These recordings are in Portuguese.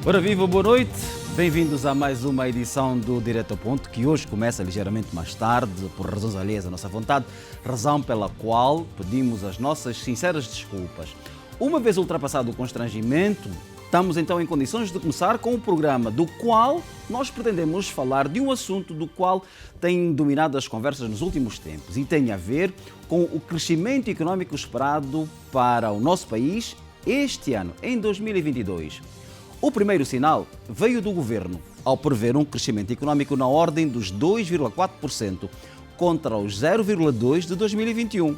Ora viva, boa noite, bem-vindos a mais uma edição do Direto ao Ponto, que hoje começa ligeiramente mais tarde, por razões alheias à nossa vontade, razão pela qual pedimos as nossas sinceras desculpas. Uma vez ultrapassado o constrangimento, estamos então em condições de começar com o programa, do qual nós pretendemos falar de um assunto do qual tem dominado as conversas nos últimos tempos e tem a ver com o crescimento económico esperado para o nosso país este ano, em 2022. O primeiro sinal veio do Governo, ao prever um crescimento económico na ordem dos 2,4% contra os 0,2% de 2021.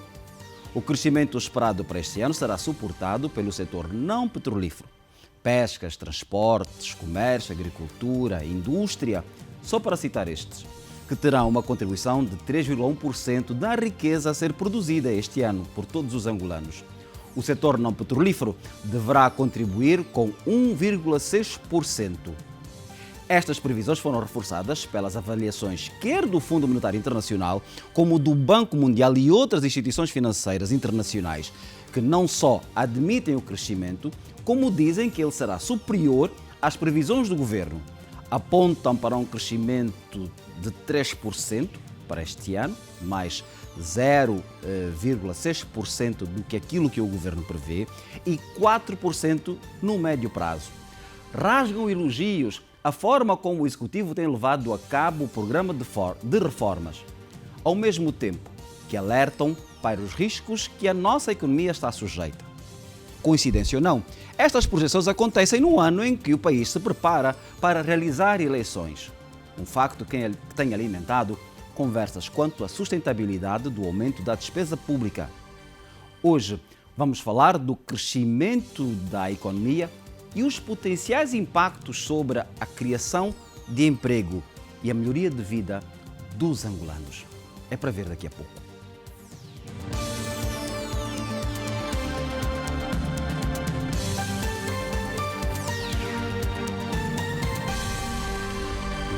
O crescimento esperado para este ano será suportado pelo setor não petrolífero. Pescas, transportes, comércio, agricultura, indústria, só para citar estes, que terão uma contribuição de 3,1% da riqueza a ser produzida este ano por todos os angolanos. O setor não petrolífero deverá contribuir com 1,6%. Estas previsões foram reforçadas pelas avaliações quer do Fundo Monetário Internacional, como do Banco Mundial e outras instituições financeiras internacionais, que não só admitem o crescimento, como dizem que ele será superior às previsões do Governo. Apontam para um crescimento de 3% para este ano, mais 0,6% do que aquilo que o Governo prevê e 4% no médio prazo. Rasgam elogios a forma como o Executivo tem levado a cabo o programa de reformas, ao mesmo tempo que alertam para os riscos que a nossa economia está sujeita. Coincidência ou não, estas projeções acontecem no ano em que o país se prepara para realizar eleições. Um facto que tem alimentado conversas quanto à sustentabilidade do aumento da despesa pública. Hoje vamos falar do crescimento da economia e os potenciais impactos sobre a criação de emprego e a melhoria de vida dos angolanos. É para ver daqui a pouco.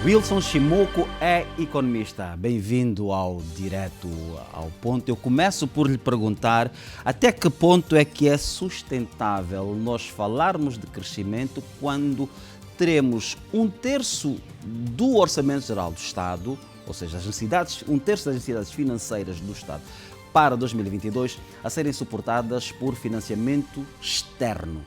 Wilson Shimoku é economista. Bem-vindo ao Direto ao Ponto. Eu começo por lhe perguntar até que ponto é que é sustentável nós falarmos de crescimento quando teremos um terço do Orçamento Geral do Estado, ou seja, um terço das necessidades financeiras do Estado para 2022 a serem suportadas por financiamento externo.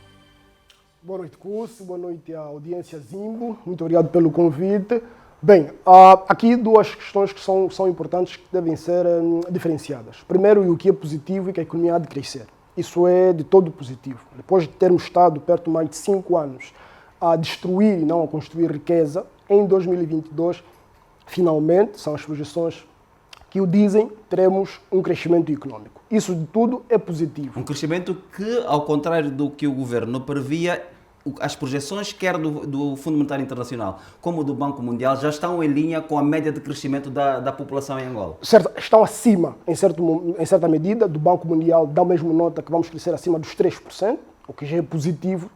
Boa noite, Curso. Boa noite à audiência Zimbo. Muito obrigado pelo convite. Bem, há aqui duas questões que são importantes que devem ser diferenciadas. Primeiro, o que é positivo e que a economia há de crescer. Isso é de todo positivo. Depois de termos estado perto de mais de 5 anos a destruir e não a construir riqueza, em 2022, finalmente, são as projeções que o dizem, teremos um crescimento económico. Isso de tudo é positivo. Um crescimento que, ao contrário do que o Governo previa, as projeções, quer do Fundo Monetário Internacional como do Banco Mundial, já estão em linha com a média de crescimento da população em Angola. Certo, estão acima, em certa medida, do Banco Mundial, dá mesmo nota que vamos crescer acima dos 3%, o que já é positivo.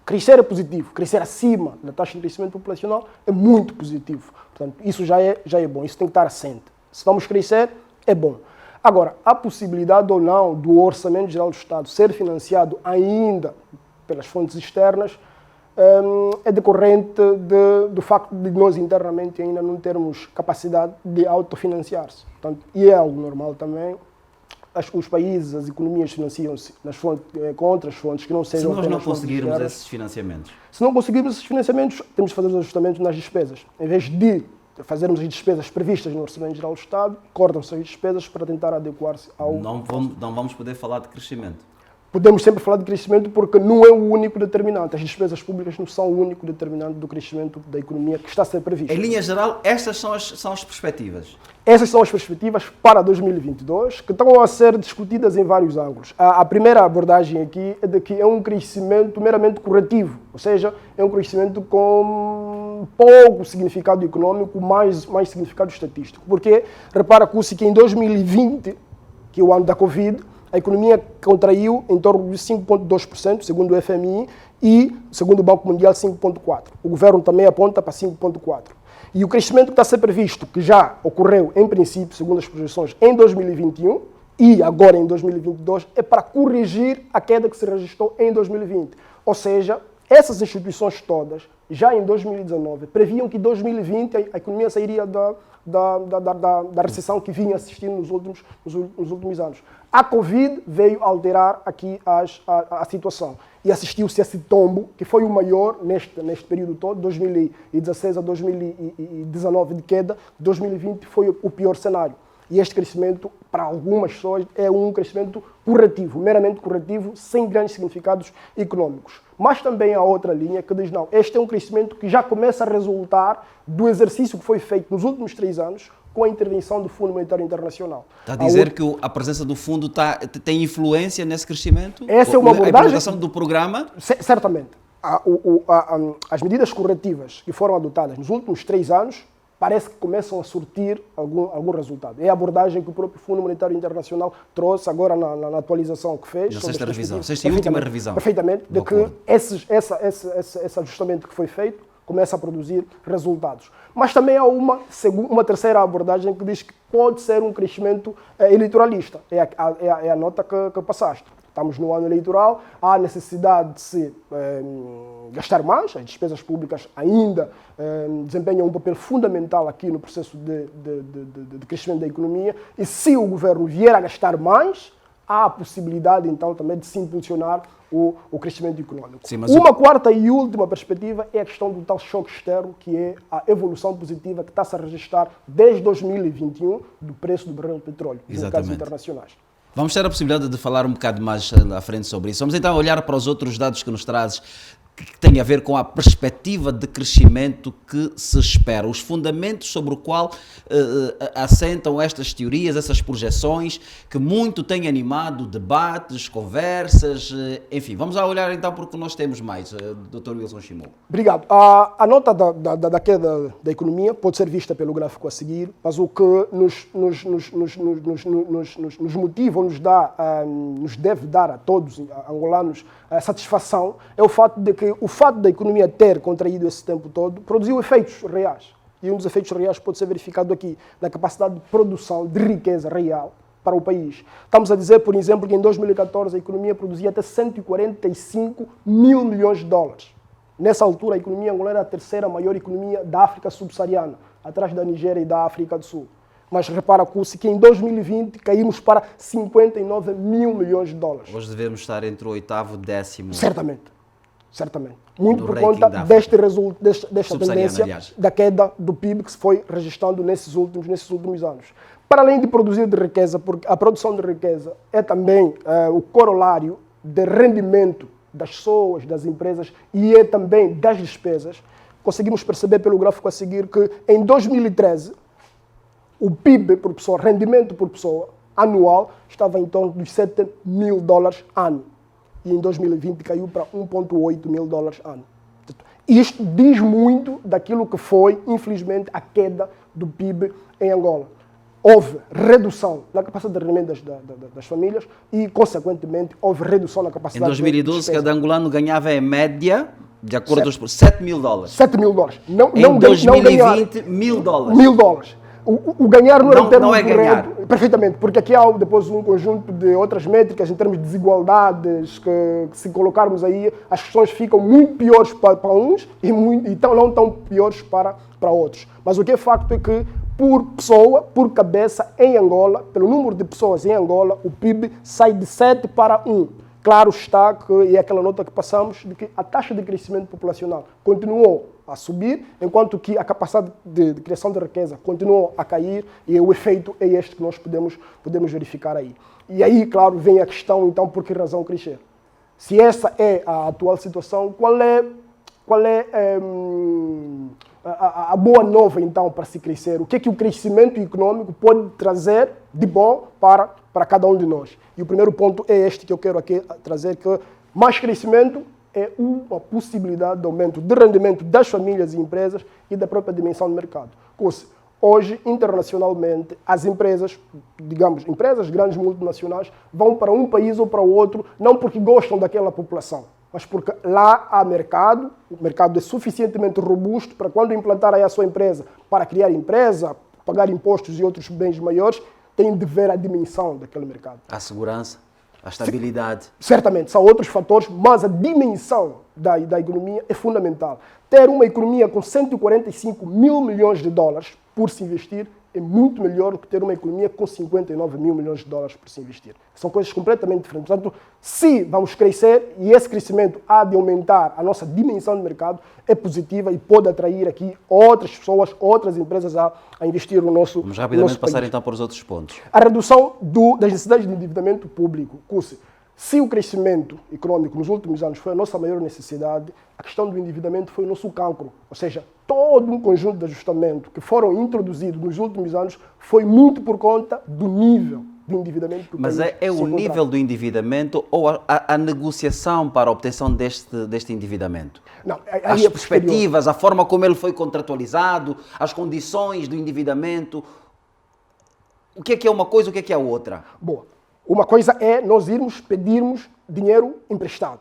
Crescer é positivo, crescer acima da taxa de crescimento populacional é muito positivo. Portanto, isso já é bom, isso tem que estar assente. Se vamos crescer, é bom. Agora, a possibilidade ou não do Orçamento Geral do Estado ser financiado ainda pelas fontes externas é decorrente do facto de nós internamente ainda não termos capacidade de autofinanciar-se. Portanto, e é algo normal também. Os países, as economias financiam-se com outras fontes que não sejam apenas. Se nós não conseguirmos esses financiamentos? Se não conseguirmos esses financiamentos, temos de fazer os ajustamentos nas despesas. Em vez de fazermos as despesas previstas no Orçamento Geral do Estado, cortam-se as despesas para tentar adequar-se ao... Não vamos poder falar de crescimento. Podemos sempre falar de crescimento porque não é o único determinante. As despesas públicas não são o único determinante do crescimento da economia que está a ser previsto. Em linha geral, estas são as perspectivas. Essas são as perspectivas para 2022, que estão a ser discutidas em vários ângulos. A primeira abordagem aqui é de que é um crescimento meramente corretivo, ou seja, é um crescimento com pouco significado econômico, mais significado estatístico. Porque, repara, que em 2020, que é o ano da Covid, a economia contraiu em torno de 5,2%, segundo o FMI, e, segundo o Banco Mundial, 5,4%. O governo também aponta para 5,4%. E o crescimento que está a ser previsto, que já ocorreu, em princípio, segundo as projeções, em 2021 e agora em 2022, é para corrigir a queda que se registrou em 2020. Ou seja, Essas instituições todas, já em 2019, previam que em 2020 a economia sairia da recessão que vinha assistindo nos últimos anos. A Covid veio alterar aqui a situação e assistiu-se a esse tombo, que foi o maior neste período todo, 2016 a 2019 de queda, 2020 foi o pior cenário. E este crescimento, para algumas pessoas, é um crescimento corretivo, meramente corretivo, sem grandes significados econômicos. Mas também há outra linha que diz, não, este é um crescimento que já começa a resultar do exercício que foi feito nos últimos 3 anos com a intervenção do Fundo Monetário Internacional. Está a dizer que a presença do fundo tem influência nesse crescimento? Essa é uma abordagem... A implementação do programa? Certamente. As medidas corretivas que foram adotadas nos últimos 3 anos parece que começam a surtir algum resultado. É a abordagem que o próprio Fundo Monetário Internacional trouxe agora na atualização que fez. Na sexta revisão, sexta e última revisão. Perfeitamente, de que esse ajustamento que foi feito começa a produzir resultados. Mas também há uma terceira abordagem que diz que pode ser um crescimento eleitoralista. É a nota que passaste. Estamos no ano eleitoral, há necessidade de se gastar mais, as despesas públicas ainda desempenham um papel fundamental aqui no processo de crescimento da economia, e se o governo vier a gastar mais, há a possibilidade então também de se impulsionar o crescimento econômico. Sim, uma quarta e última perspectiva é a questão do tal choque externo, que é a evolução positiva que está-se a registrar desde 2021 do preço do barril de petróleo, nos mercados internacionais. Vamos ter a possibilidade de falar um bocado mais à frente sobre isso. Vamos então olhar para os outros dados que nos trazes, que têm a ver com a perspectiva de crescimento que se espera, os fundamentos sobre o qual assentam estas teorias, essas projeções, que muito têm animado debates, conversas, enfim. Vamos lá olhar então porque nós temos mais, Dr. Wilson Shimogo. Obrigado. A nota da queda da economia pode ser vista pelo gráfico a seguir, mas o que nos motiva ou nos deve dar a todos angolanos satisfação é o fato de que o fato da economia ter contraído esse tempo todo produziu efeitos reais. E um dos efeitos reais pode ser verificado aqui, na capacidade de produção de riqueza real para o país. Estamos a dizer, por exemplo, que em 2014 a economia produzia até 145 mil milhões de dólares. Nessa altura, a economia angolana era a terceira maior economia da África subsaariana, atrás da Nigéria e da África do Sul. Mas repara, Cussi, que em 2020 caímos para 59 mil milhões de dólares. Hoje devemos estar entre o 8º e 10º. Certamente. Muito por conta desta tendência, aliás, da queda do PIB que se foi registrando nesses últimos anos. Para além de produzir de riqueza, porque a produção de riqueza é também o corolário de rendimento das pessoas, das empresas e é também das despesas, conseguimos perceber pelo gráfico a seguir que em 2013 o PIB por pessoa, rendimento por pessoa anual, estava em torno dos 7 mil dólares ano. E em 2020 caiu para 1,8 mil dólares ano. Isto diz muito daquilo que foi, infelizmente, a queda do PIB em Angola. Houve redução na capacidade de rendimento das famílias e, consequentemente, houve redução na capacidade de despesa. Em 2012, cada angolano ganhava em média, de acordo com os 7 mil dólares. 7 mil dólares. Em 2020, mil dólares. Mil dólares. O ganhar não é em termos não é ganhar. Perfeitamente, porque aqui há depois um conjunto de outras métricas em termos de desigualdades que se colocarmos aí, as questões ficam muito piores para uns e não tão piores para outros. Mas o que é facto é que por pessoa, por cabeça, em Angola, pelo número de pessoas em Angola, o PIB sai de 7 para 1. Claro está que, e é aquela nota que passamos, de que a taxa de crescimento populacional continuou a subir, enquanto que a capacidade de criação de riqueza continuou a cair, e o efeito é este que nós podemos verificar aí. E aí, claro, vem a questão, então, por que razão crescer? Se essa é a atual situação, qual é a boa nova, então, para se crescer? O que é que o crescimento econômico pode trazer de bom para cada um de nós? E o primeiro ponto é este que eu quero aqui trazer, que mais crescimento é uma possibilidade de aumento de rendimento das famílias e empresas e da própria dimensão do mercado. Hoje, internacionalmente, as empresas, digamos, empresas grandes multinacionais, vão para um país ou para o outro, não porque gostam daquela população, mas porque lá há mercado, o mercado é suficientemente robusto para quando implantar aí a sua empresa, para criar empresa, pagar impostos e outros bens maiores, tem de ver a dimensão daquele mercado. A segurança. A estabilidade. Certamente, são outros fatores, mas a dimensão da economia é fundamental. Ter uma economia com 145 mil milhões de dólares por se investir é muito melhor do que ter uma economia com 59 mil milhões de dólares por se investir. São coisas completamente diferentes. Portanto, se vamos crescer e esse crescimento há de aumentar a nossa dimensão de mercado, é positiva e pode atrair aqui outras pessoas, outras empresas a investir no nosso país. Vamos rapidamente passar então para os outros pontos. A redução das necessidades de endividamento público. Se o crescimento econômico nos últimos anos foi a nossa maior necessidade, a questão do endividamento foi o nosso cancro. Ou seja, todo um conjunto de ajustamentos que foram introduzidos nos últimos anos foi muito por conta do nível de endividamento que o país Mas é o se nível encontrava. do endividamento ou a negociação para a obtenção deste endividamento? Não, As aí é perspectivas, a forma como ele foi contratualizado, as condições do endividamento. O que é uma coisa, o que é a outra? Boa. Uma coisa é nós irmos pedirmos dinheiro emprestado.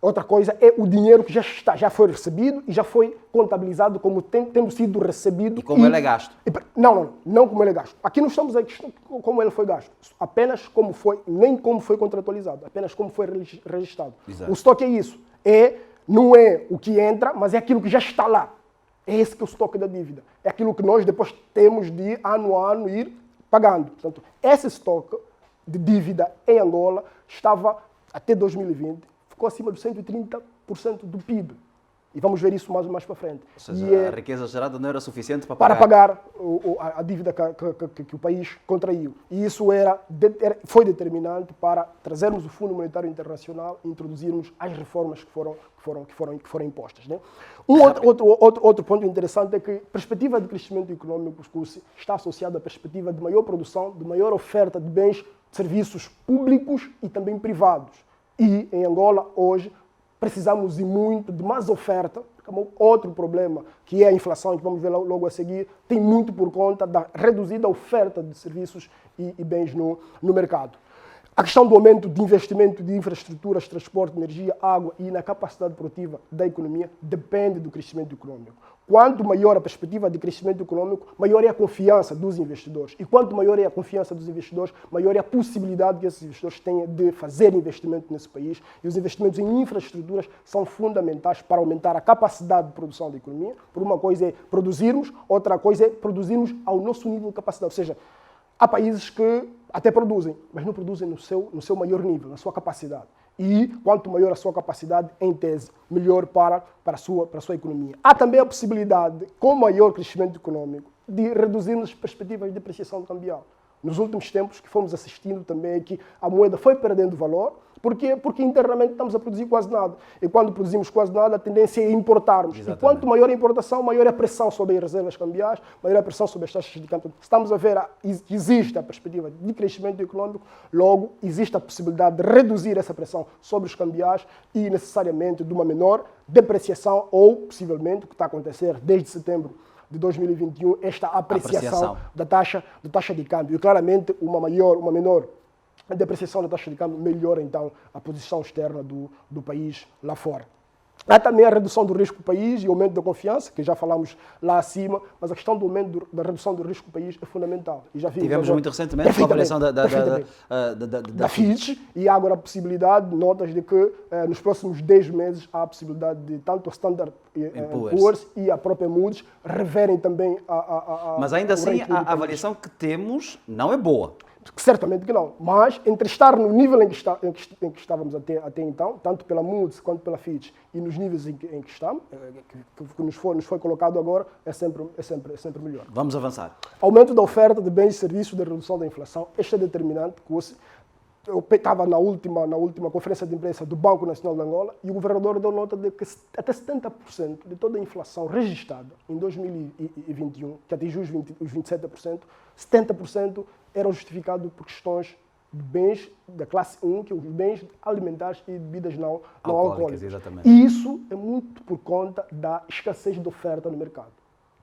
Outra coisa é o dinheiro que já foi recebido e já foi contabilizado como tendo sido recebido. E como ele é gasto? Não como ele é gasto. Aqui não estamos a questão como ele foi gasto. Apenas como foi, nem como foi contratualizado, apenas como foi registrado. Exato. O estoque é isso. Não é o que entra, mas é aquilo que já está lá. É esse que é o estoque da dívida. É aquilo que nós depois temos de ano a ano ir pagando. Portanto, esse estoque de dívida em Angola estava, até 2020, ficou acima de 130% do PIB. E vamos ver isso mais para frente. Ou seja, a riqueza gerada não era suficiente para pagar a dívida que o país contraiu. E isso foi determinante para trazermos o Fundo Monetário Internacional e introduzirmos as reformas que foram impostas. Né? Outro ponto interessante é que a perspectiva de crescimento econômico está associada à perspectiva de maior produção, de maior oferta de bens, serviços públicos e também privados. E em Angola, hoje, precisamos muito de mais oferta, porque outro problema, que é a inflação, que vamos ver logo a seguir, tem muito por conta da reduzida oferta de serviços e bens no mercado. A questão do aumento de investimento de infraestruturas, transporte, energia, água e na capacidade produtiva da economia depende do crescimento econômico. Quanto maior a perspectiva de crescimento econômico, maior é a confiança dos investidores. E quanto maior é a confiança dos investidores, maior é a possibilidade que esses investidores tenham de fazer investimento nesse país. E os investimentos em infraestruturas são fundamentais para aumentar a capacidade de produção da economia. Por uma coisa é produzirmos, outra coisa é produzirmos ao nosso nível de capacidade. Ou seja, há países que até produzem, mas não produzem no seu maior nível, na sua capacidade. E quanto maior a sua capacidade, em tese, melhor para a sua economia. Há também a possibilidade, com maior crescimento econômico, de reduzirmos as perspectivas de depreciação cambial. Nos últimos tempos que fomos assistindo também é que a moeda foi perdendo valor. Por quê? Porque internamente estamos a produzir quase nada. E quando produzimos quase nada, a tendência é importarmos. Exatamente. E quanto maior a importação, maior é a pressão sobre as reservas cambiais, maior é a pressão sobre as taxas de câmbio. Estamos a ver que existe a perspectiva de crescimento econômico, logo existe a possibilidade de reduzir essa pressão sobre os cambiais e necessariamente de uma menor depreciação ou, possivelmente, o que está a acontecer desde setembro de 2021, esta apreciação da taxa de câmbio. E claramente uma menor depreciação da taxa de câmbio melhora então a posição externa do país lá fora. Há também a redução do risco do país e o aumento da confiança, que já falamos lá acima, mas a questão do aumento da redução do risco do país é fundamental. E já tivemos muito recentemente a avaliação da Fitch. E há agora a possibilidade, notas de que nos próximos 10 meses há a possibilidade de tanto a Standard Poor's e a própria Moody's reverem também Mas ainda assim a avaliação que temos não é boa. Certamente que não, mas entre estar no nível em que estávamos até então, tanto pela Moody's quanto pela Fitch, e nos níveis em que estamos, que nos foi colocado agora, é sempre melhor. Vamos avançar. Aumento da oferta de bens e serviços, da redução da inflação, este é determinante. Eu estava na última conferência de imprensa do Banco Nacional de Angola e o governador deu nota de que até 70% de toda a inflação registrada em 2021, que atingiu os 27%, 70% eram justificados por questões de bens da classe 1, que são os bens alimentares e bebidas não alcoólicas. Exatamente. E isso é muito por conta da escassez de oferta no mercado.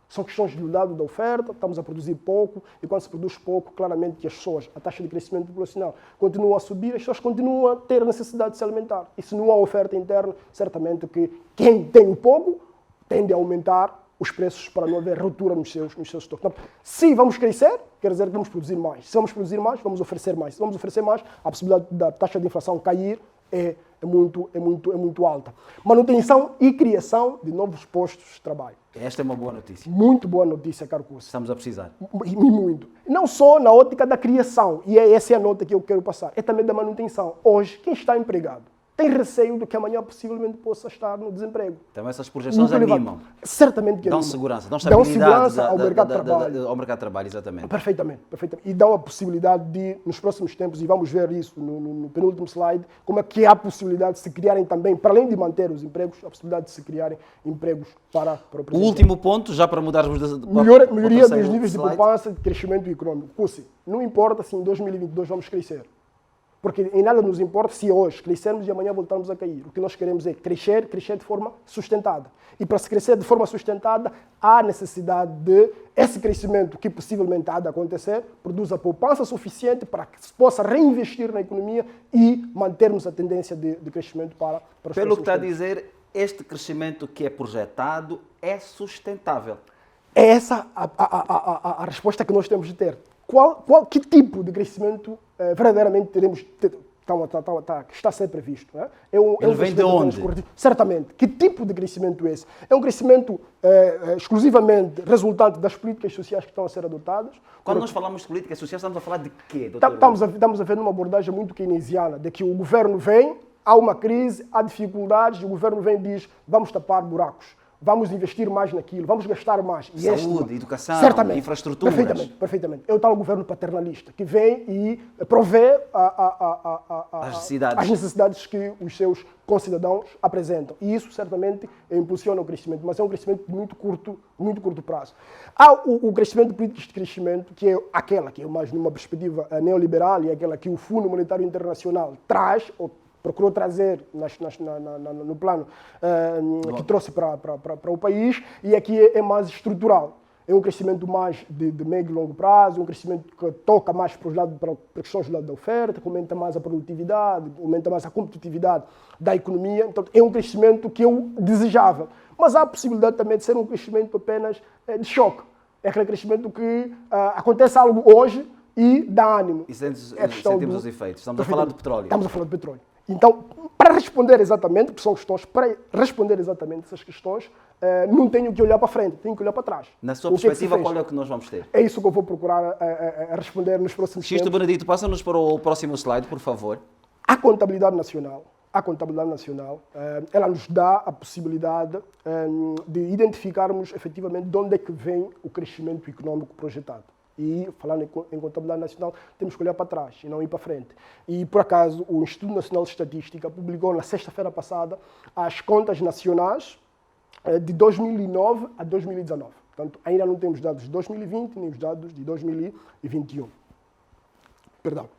São questões do lado da oferta, estamos a produzir pouco, e quando se produz pouco, claramente que as pessoas, a taxa de crescimento populacional continua a subir, as pessoas continuam a ter necessidade de se alimentar. E se não há oferta interna, certamente que quem tem o pouco tende a aumentar os preços para não haver ruptura nos seus estoques. Então, se vamos crescer, quer dizer que vamos produzir mais. Se vamos produzir mais, vamos oferecer mais. Se vamos oferecer mais, a possibilidade da taxa de inflação cair é muito alta. Manutenção e criação de novos postos de trabalho. Esta é uma boa notícia. Muito boa notícia, caro Curso. Estamos a precisar. E muito. Não só na ótica da criação, e essa é a nota que eu quero passar, é também da manutenção. Hoje, quem está empregado tem receio de que amanhã possivelmente possa estar no desemprego. Então essas projeções animam. Certamente que dão animam. segurança, dão estabilidade ao mercado de trabalho. Ao mercado de trabalho, exatamente. Perfeitamente. E dão a possibilidade de, nos próximos tempos, e vamos ver isso no penúltimo slide, como é que há a possibilidade de se criarem também, para além de manter os empregos, a possibilidade de se criarem empregos para o presente. O último ponto, já para mudarmos de melhoria dos níveis de poupança e de crescimento econômico. Cursi, não importa se em 2022 vamos crescer. Porque em nada nos importa se hoje crescermos e amanhã voltarmos a cair. O que nós queremos é crescer de forma sustentada. E para se crescer de forma sustentada, há necessidade de esse crescimento que possivelmente há de acontecer, produza poupança suficiente para que se possa reinvestir na economia e mantermos a tendência de crescimento para os Pelo que está a tempos. dizer, este crescimento que é projetado é sustentável. É essa a resposta que nós temos de ter. Que tipo de crescimento verdadeiramente teremos que está a ser previsto? Né? Ele vem de onde? Certamente. Que tipo de crescimento é esse? É um crescimento exclusivamente resultante das políticas sociais que estão a ser adotadas? Quando nós falamos de políticas sociais, estamos a falar de quê, doutor? Estamos a ver uma abordagem muito keynesiana, de que o governo vem, há uma crise, há dificuldades, e o governo vem e diz, vamos tapar buracos. Vamos investir mais naquilo, vamos gastar mais. E saúde, educação, certamente, infraestruturas. Perfeitamente. É o tal governo paternalista, que vem e provê as necessidades que os seus concidadãos apresentam. E isso certamente impulsiona o crescimento, mas é um crescimento de muito curto prazo. Há o crescimento de políticas de crescimento, que é aquela que é mais numa perspectiva neoliberal, e é aquela que o Fundo Monetário Internacional traz, procurou trazer no plano que trouxe para o país, e aqui é mais estrutural. É um crescimento mais de médio e longo prazo, um crescimento que toca mais para questões do lado da oferta, que aumenta mais a produtividade, aumenta mais a competitividade da economia. Então, é um crescimento que eu desejava. Mas há a possibilidade também de ser um crescimento apenas de choque. É aquele crescimento que acontece algo hoje e dá ânimo. E sentimos os efeitos. Estamos a falar de petróleo. Estamos a falar de petróleo. Então, para responder exatamente, porque são questões, para responder exatamente essas questões, não tenho que olhar para frente, tenho que olhar para trás. Na sua perspectiva, qual é o que nós vamos ter? É isso que eu vou procurar responder nos próximos tempos. Xisto Benedito, passa-nos para o próximo slide, por favor. A contabilidade nacional, ela nos dá a possibilidade de identificarmos efetivamente de onde é que vem o crescimento econômico projetado. E, falando em contabilidade nacional, temos que olhar para trás e não ir para frente. E, por acaso, o Instituto Nacional de Estatística publicou na sexta-feira passada as contas nacionais de 2009 a 2019. Portanto, ainda não temos dados de 2020, nem os dados de 2021. Perdão.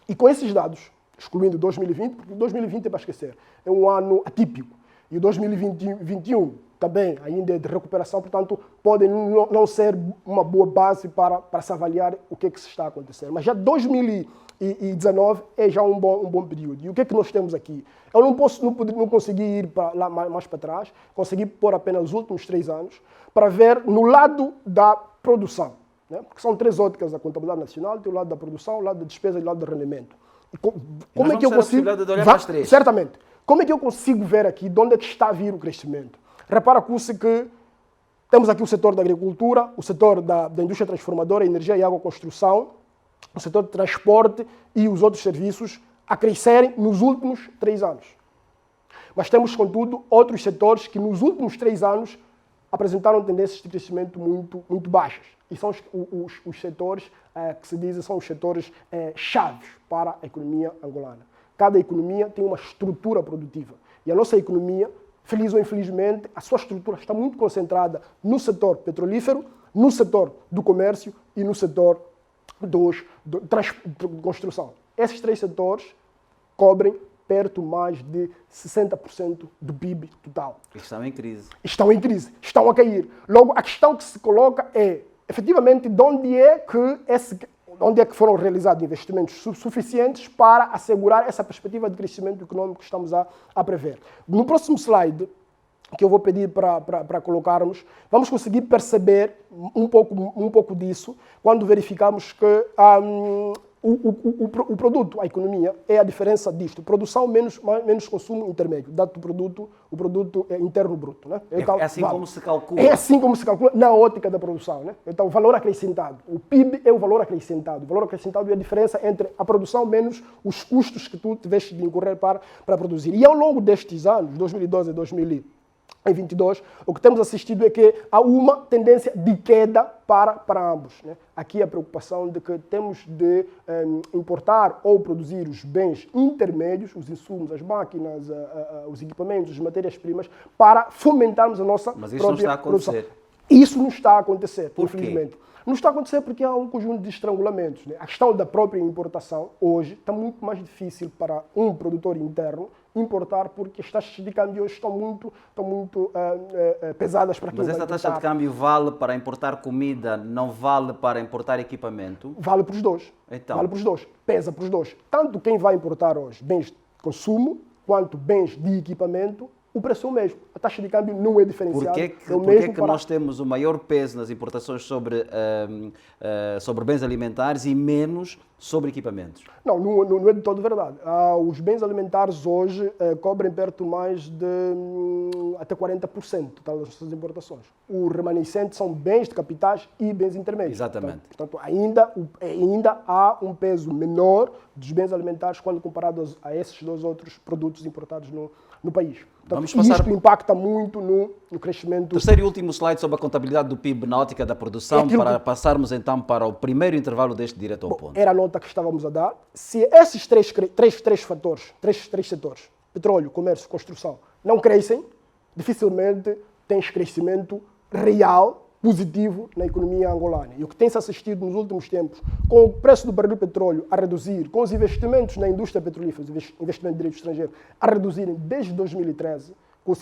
E com esses dados, excluindo 2020, porque 2020 é para esquecer, é um ano atípico. E o 2021 também ainda é de recuperação, portanto, podem não ser uma boa base para se avaliar o que é que se está a acontecer. Mas já 2019 é já um bom período. E o que é que nós temos aqui? Eu não consegui ir lá mais para trás, consegui pôr apenas os últimos 3 anos, para ver no lado da produção, né? Porque são 3 óticas da contabilidade nacional: tem o lado da produção, o lado da despesa e o lado do rendimento. E como é que eu consigo... De olhar para as 3. Certamente. Como é que eu consigo ver aqui de onde é que está a vir o crescimento? Repara, Cursi, que temos aqui o setor da agricultura, o setor da indústria transformadora, energia e água, construção, o setor de transporte e os outros serviços a crescerem nos últimos 3 anos. Mas temos, contudo, outros setores que nos últimos 3 anos apresentaram tendências de crescimento muito baixas. E são os setores que se dizem são os setores chaves para a economia angolana. Cada economia tem uma estrutura produtiva. E a nossa economia, feliz ou infelizmente, a sua estrutura está muito concentrada no setor petrolífero, no setor do comércio e no setor de construção. Esses 3 setores cobrem perto mais de 60% do PIB total. Estão em crise. Estão em crise, estão a cair. Logo, a questão que se coloca é, efetivamente, de onde é que foram realizados investimentos suficientes para assegurar essa perspectiva de crescimento econômico que estamos a prever. No próximo slide, que eu vou pedir para colocarmos, vamos conseguir perceber um pouco disso quando verificamos que o produto, a economia, é a diferença disto. Produção menos consumo intermédio, dado o produto interno bruto. Né? Então, é assim como se calcula. É assim como se calcula na ótica da produção. Né? Então, o valor acrescentado. O PIB é o valor acrescentado. O valor acrescentado é a diferença entre a produção menos os custos que tu tiveste de incorrer para produzir. E ao longo destes anos, 2012 e 2022, o que temos assistido é que há uma tendência de queda para ambos. Né? Aqui a preocupação de que temos de importar ou produzir os bens intermédios, os insumos, as máquinas, os equipamentos, as matérias-primas, para fomentarmos a nossa Mas isso própria não está a acontecer. produção. Isso não está a acontecer, Por infelizmente. quê? Não está a acontecer porque há um conjunto de estrangulamentos. Né? A questão da própria importação, hoje, está muito mais difícil para um produtor interno importar porque as taxas de câmbio hoje estão muito pesadas para quem Mas vai essa importar. taxa de câmbio vale para importar comida, não vale para importar equipamento? Vale para os dois. Então. Vale para os dois. Pesa para os dois. Tanto quem vai importar hoje bens de consumo, quanto bens de equipamento, o preço é o mesmo. A taxa de câmbio não é diferenciada. Por que nós temos o maior peso nas importações sobre bens alimentares e menos sobre equipamentos? Não é de todo verdade. Os bens alimentares hoje cobrem perto mais de até 40% das nossas importações. O remanescente são bens de capitais e bens intermédios. Exatamente. Portanto, ainda há um peso menor dos bens alimentares quando comparado a esses dois outros produtos importados no país. Portanto, isto impacta muito no crescimento. Terceiro e último slide sobre a contabilidade do PIB na ótica da produção, para passarmos então para o primeiro intervalo deste Direto ao Ponto. Era a nota que estávamos a dar. Se esses três fatores, três setores, petróleo, comércio, construção, não crescem, dificilmente tens crescimento real, positivo na economia angolana. E o que tem-se assistido nos últimos tempos, com o preço do barril de petróleo a reduzir, com os investimentos na indústria petrolífera, os investimentos de direito estrangeiro, a reduzirem desde 2013,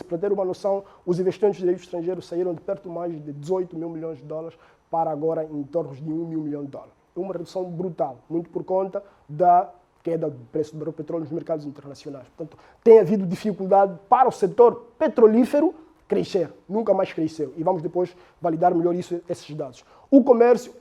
para ter uma noção, os investimentos de direito estrangeiro saíram de perto mais de 18 mil milhões de dólares para agora em torno de 1 mil milhões de dólares. É uma redução brutal, muito por conta da queda do preço do barril de petróleo nos mercados internacionais. Portanto, tem havido dificuldade para o setor petrolífero crescer, nunca mais cresceu. E vamos depois validar melhor esses dados. O comércio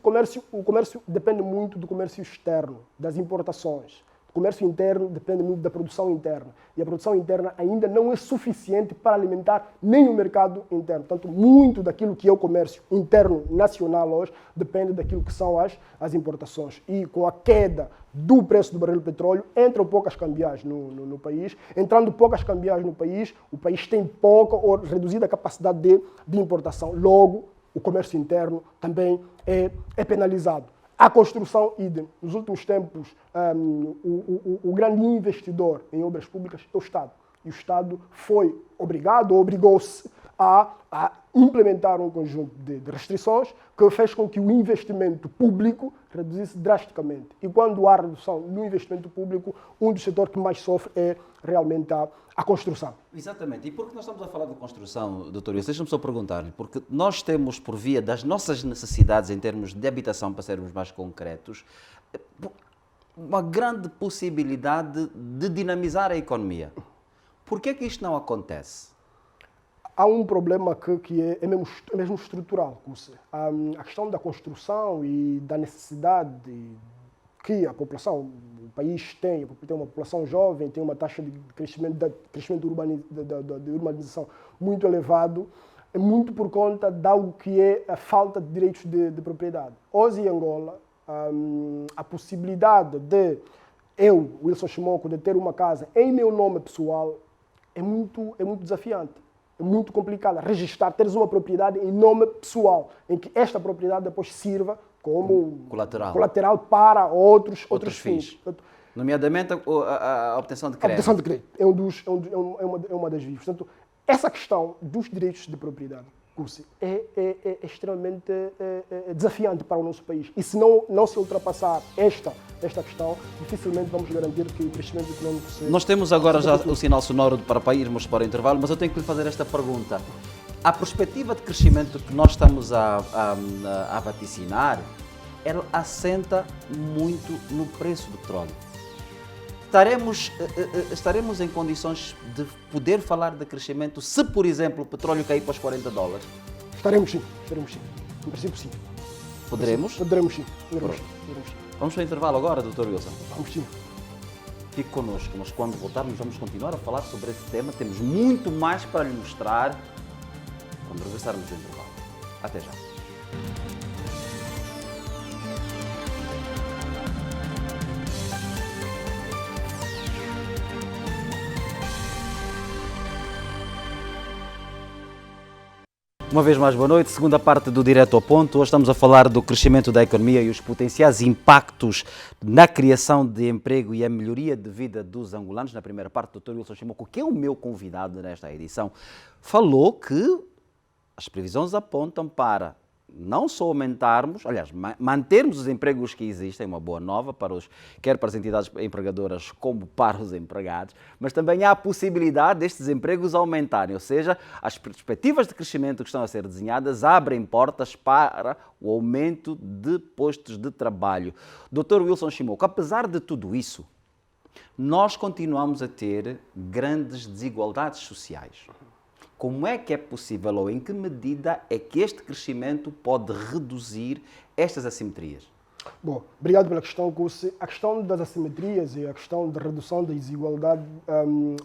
depende muito do comércio externo, das importações. O comércio interno depende muito da produção interna. E a produção interna ainda não é suficiente para alimentar nem o mercado interno. Portanto, muito daquilo que é o comércio interno nacional hoje depende daquilo que são as importações. E com a queda do preço do barril de petróleo, entram poucas cambiais no país. Entrando poucas cambiais no país, o país tem pouca ou reduzida capacidade de importação. Logo, o comércio interno também é penalizado. A construção, idem. Nos últimos tempos, o grande investidor em obras públicas é o Estado. E o Estado foi obrigado, ou obrigou-se a implementar um conjunto de restrições que fez com que o investimento público reduzisse drasticamente. E quando há redução no investimento público, um dos setores que mais sofre é realmente a construção. Exatamente. E por que nós estamos a falar de construção, doutor? Deixa-me só perguntar-lhe, porque nós temos, por via das nossas necessidades em termos de habitação, para sermos mais concretos, uma grande possibilidade de dinamizar a economia. Por que é que isto não acontece? Há um problema que é mesmo estrutural. A questão da construção e da necessidade que a população, o país tem uma população jovem, tem uma taxa de crescimento de urbanização muito elevado, é muito por conta de algo que é a falta de direitos de propriedade. Hoje em Angola, a possibilidade de eu, Wilson Chimoco, de ter uma casa em meu nome pessoal é muito desafiante. É muito complicado registrar, teres uma propriedade em nome pessoal, em que esta propriedade depois sirva como colateral para outros fins. Nomeadamente a obtenção de crédito. A obtenção de crédito é uma das vias. Portanto, essa questão dos direitos de propriedade é extremamente desafiante para o nosso país. E se não se ultrapassar esta questão, dificilmente vamos garantir que o crescimento econômico seja... Nós temos agora já o sinal sonoro para irmos para o intervalo, mas eu tenho que lhe fazer esta pergunta. A perspectiva de crescimento que nós estamos a vaticinar, ela assenta muito no preço do petróleo. estaremos em condições de poder falar de crescimento se, por exemplo, o petróleo cair para os $40? Estaremos sim. Em princípio, sim. Poderemos? Poderemos sim. Vamos para o intervalo agora, Dr. Wilson? Vamos sim. Fique connosco, mas quando voltarmos vamos continuar a falar sobre esse tema. Temos muito mais para lhe mostrar quando regressarmos do intervalo. Até já. Uma vez mais, boa noite. Segunda parte do Direto ao Ponto. Hoje estamos a falar do crescimento da economia e os potenciais impactos na criação de emprego e a melhoria de vida dos angolanos. Na primeira parte, o Dr. Wilson Shimoku, que é o meu convidado nesta edição, falou que as previsões apontam para não só aumentarmos, aliás, mantermos os empregos que existem, uma boa nova quer para as entidades empregadoras como para os empregados, mas também há a possibilidade destes empregos aumentarem, ou seja, as perspectivas de crescimento que estão a ser desenhadas abrem portas para o aumento de postos de trabalho. Dr. Wilson Shimoku, apesar de tudo isso, nós continuamos a ter grandes desigualdades sociais. Como é que é possível ou em que medida é que este crescimento pode reduzir estas assimetrias? Bom, obrigado pela questão, Cussi. A questão das assimetrias e a questão da redução da desigualdade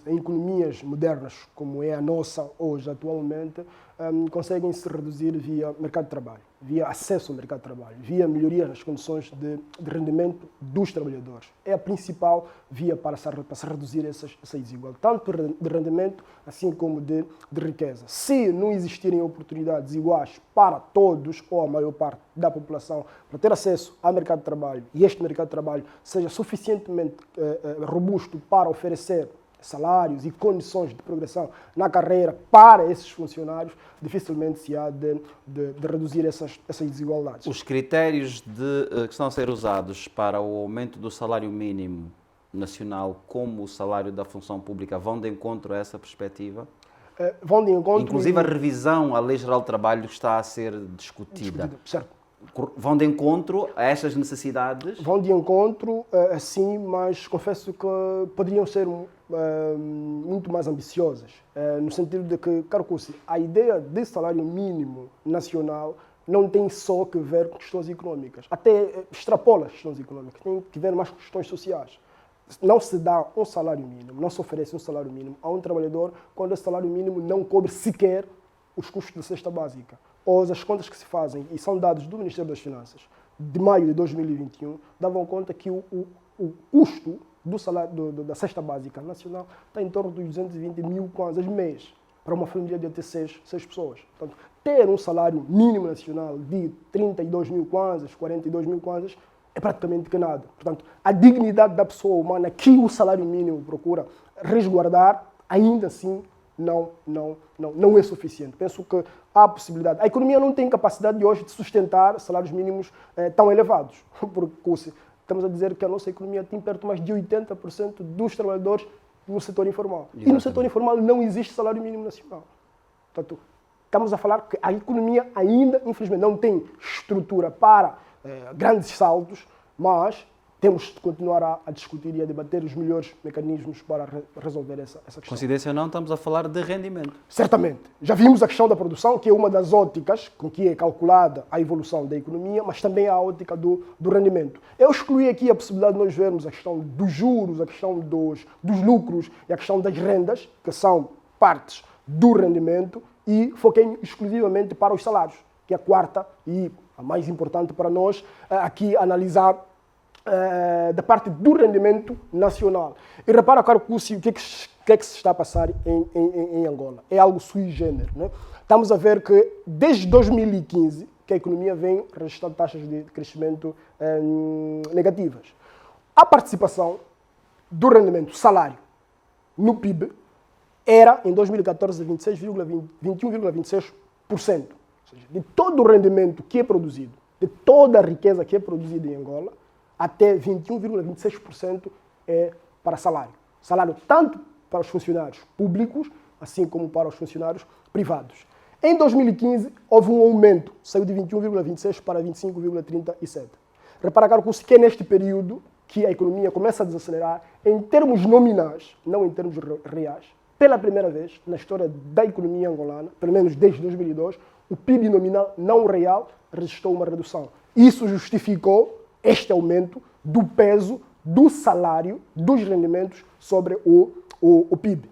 em economias modernas, como é a nossa hoje, atualmente, conseguem se reduzir via mercado de trabalho, via acesso ao mercado de trabalho, via melhoria nas condições de rendimento dos trabalhadores. É a principal via para se reduzir essa desigualdade, tanto de rendimento assim como de riqueza. Se não existirem oportunidades iguais para todos ou a maior parte da população para ter acesso ao mercado de trabalho e este mercado de trabalho seja suficientemente robusto para oferecer salários e condições de progressão na carreira para esses funcionários, dificilmente se há de reduzir essas desigualdades. Os critérios que estão a ser usados para o aumento do salário mínimo nacional, como o salário da função pública, vão de encontro a essa perspectiva? Vão de encontro... Inclusive a revisão à Lei Geral do Trabalho está a ser discutida. Certo. Vão de encontro a estas necessidades? Vão de encontro, sim, mas confesso que poderiam ser muito mais ambiciosas, no sentido de que, caro Cussi, a ideia de salário mínimo nacional não tem só que ver com questões económicas, até extrapola as questões económicas, tem que ver mais com questões sociais. Não se dá um salário mínimo, não se oferece um salário mínimo a um trabalhador quando esse salário mínimo não cobre sequer os custos da cesta básica. Ou as contas que se fazem, e são dados do Ministério das Finanças, de maio de 2021, davam conta que o custo do salário da cesta básica nacional está em torno de 220 mil kwanzas mês para uma família de até 6 pessoas. Portanto, ter um salário mínimo nacional de 32 mil kwanzas, 42 mil kwanzas, é praticamente que nada. Portanto, a dignidade da pessoa humana que o salário mínimo procura resguardar, ainda assim, não é suficiente. Penso que há possibilidade. A economia não tem capacidade de hoje de sustentar salários mínimos tão elevados, porque estamos a dizer que a nossa economia tem perto mais de 80% dos trabalhadores no setor informal. Exatamente. E no setor informal não existe salário mínimo nacional. Portanto, estamos a falar que a economia ainda, infelizmente, não tem estrutura para grandes saltos, mas temos de continuar a discutir e a debater os melhores mecanismos para resolver essa questão. Coincidência ou não, estamos a falar de rendimento. Certamente. Já vimos a questão da produção, que é uma das óticas com que é calculada a evolução da economia, mas também a ótica do rendimento. Eu excluí aqui a possibilidade de nós vermos a questão dos juros, a questão dos lucros e a questão das rendas, que são partes do rendimento, e foquei exclusivamente para os salários, que é a quarta e a mais importante para nós aqui analisar da parte do rendimento nacional. E repara, caro Cussi, o que é que se está a passar em Angola? É algo sui generis, né? Estamos a ver que desde 2015 que a economia vem registrando taxas de crescimento negativas. A participação do rendimento salário no PIB era, em 2014, 21,26%. Ou seja, de todo o rendimento que é produzido, de toda a riqueza que é produzida em Angola, até 21,26% é para salário. Salário tanto para os funcionários públicos, assim como para os funcionários privados. Em 2015, houve um aumento, saiu de 21,26% para 25,37%. Repara, caro Cussi, que é neste período que a economia começa a desacelerar em termos nominais, não em termos reais. Pela primeira vez na história da economia angolana, pelo menos desde 2002, o PIB nominal não real registrou uma redução. Isso justificou este aumento do peso do salário, dos rendimentos sobre o PIB.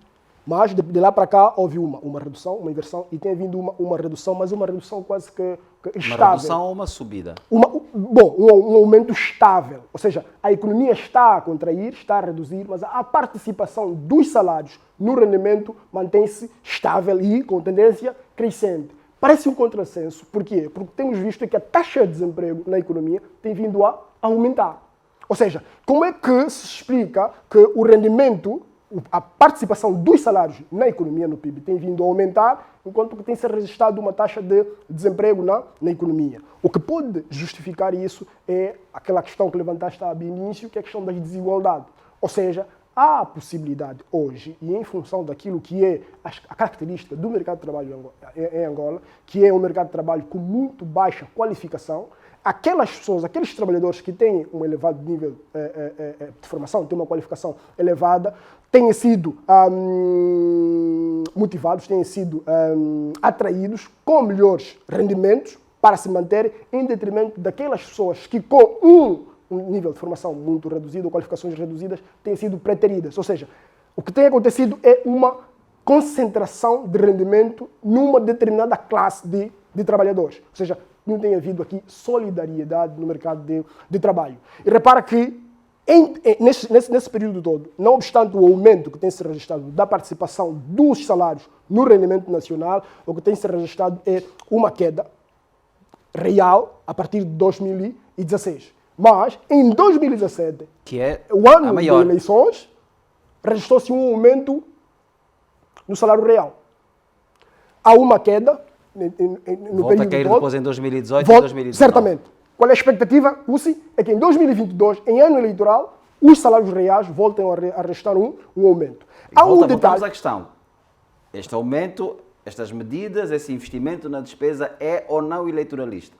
Mas de lá para cá houve uma redução, uma inversão, e tem havido uma redução, mas uma redução quase que estável. Uma redução ou uma subida? Um aumento estável. Ou seja, a economia está a contrair, está a reduzir, mas a participação dos salários no rendimento mantém-se estável e com tendência crescente. Parece um contrassenso. Por quê? Porque temos visto que a taxa de desemprego na economia tem vindo a aumentar. Ou seja, como é que se explica que o rendimento, a participação dos salários na economia, no PIB, tem vindo a aumentar, enquanto que tem se registrado uma taxa de desemprego na economia? O que pode justificar isso é aquela questão que levantaste ao início, que é a questão da desigualdade. Ou seja, há a possibilidade hoje, e em função daquilo que é a característica do mercado de trabalho em Angola, que é um mercado de trabalho com muito baixa qualificação, aquelas pessoas, aqueles trabalhadores que têm um elevado nível de formação, têm uma qualificação elevada, têm sido motivados, têm sido atraídos com melhores rendimentos para se manterem em detrimento daquelas pessoas que com um nível de formação muito reduzido, ou qualificações reduzidas, têm sido preteridas. Ou seja, o que tem acontecido é uma concentração de rendimento numa determinada classe de trabalhadores. Ou seja, não tem havido aqui solidariedade no mercado de trabalho. E repara que nesse período todo, não obstante o aumento que tem se registrado da participação dos salários no rendimento nacional, o que tem se registrado é uma queda real a partir de 2016. Mas, em 2017, que é o ano de eleições, registrou-se um aumento no salário real. Há uma queda no volta a cair todo, depois em 2018 e 2019. Certamente. Qual é a expectativa, Lucy? É que em 2022, em ano eleitoral, os salários reais voltem a registrar um aumento. Voltamos à questão. Este aumento, estas medidas, esse investimento na despesa é ou não eleitoralista?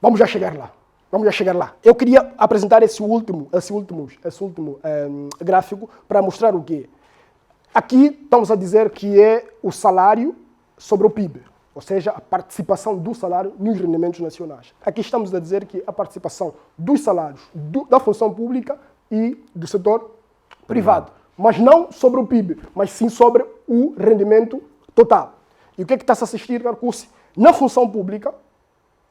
Vamos já chegar lá. Eu queria apresentar esse último gráfico para mostrar o quê? Aqui estamos a dizer que é o salário sobre o PIB. Ou seja, a participação do salário nos rendimentos nacionais. Aqui estamos a dizer que a participação dos salários da função pública e do setor privado. Mas não sobre o PIB, mas sim sobre o rendimento total. E o que é que está-se a assistir, Carcussi? Na função pública,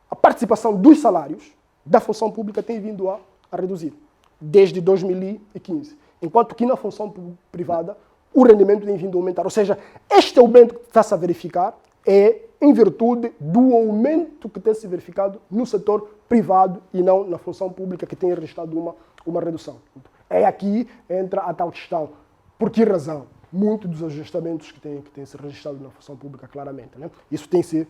a participação dos salários da função pública tem vindo a reduzir, desde 2015. Enquanto que na função privada, o rendimento tem vindo a aumentar. Ou seja, este aumento que está-se a verificar é em virtude do aumento que tem se verificado no setor privado e não na função pública, que tem registrado uma redução. É aqui entra a tal questão. Por que razão? Muitos dos ajustamentos que têm se registrado na função pública, claramente. Né? Isso tem se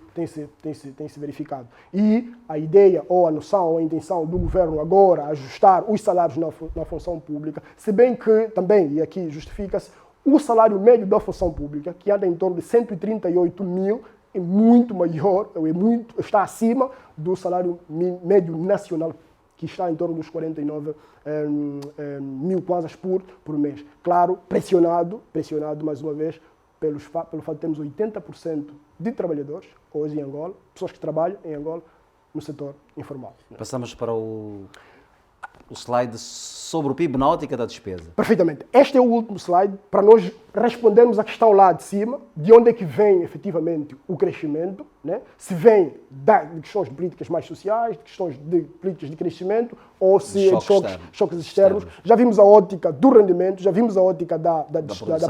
verificado. E a ideia, ou a noção, ou a intenção do governo agora ajustar os salários na função pública, se bem que também, e aqui justifica-se, o salário médio da função pública, que anda em torno de 138 mil, é muito maior, está acima do salário médio nacional, que está em torno dos 49 mil kwanzas por mês. Claro, pressionado mais uma vez, pelo fato de termos 80% de trabalhadores, hoje em Angola, pessoas que trabalham em Angola, no setor informal. Passamos para o slide sobre o PIB na ótica da despesa. Perfeitamente. Este é o último slide para nós respondermos à questão lá de cima, de onde é que vem efetivamente o crescimento, né? Se vem de questões de políticas mais sociais, de questões de políticas de crescimento, ou se é de choques externos. Já vimos a ótica do rendimento, já vimos a ótica da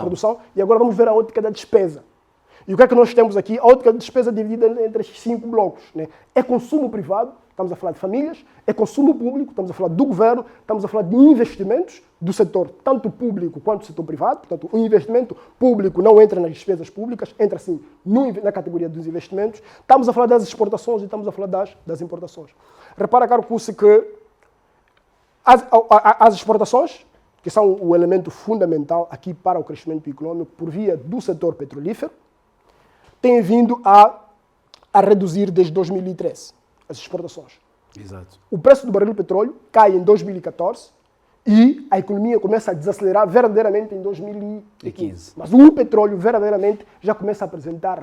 produção, e agora vamos ver a ótica da despesa. E o que é que nós temos aqui? A ótica de despesa dividida entre estes 5 blocos. Né? É consumo privado, estamos a falar de famílias, é consumo público, estamos a falar do governo, estamos a falar de investimentos do setor, tanto público quanto do setor privado. Portanto, o investimento público não entra nas despesas públicas, entra sim na categoria dos investimentos. Estamos a falar das exportações e estamos a falar das importações. Repara, Carcussi, que as exportações, que são o elemento fundamental aqui para o crescimento econômico por via do setor petrolífero, têm vindo a reduzir desde 2013 as exportações. Exato. O preço do barril de petróleo cai em 2014 E a economia começa a desacelerar verdadeiramente em 2015. 15. Mas o petróleo verdadeiramente já começa a apresentar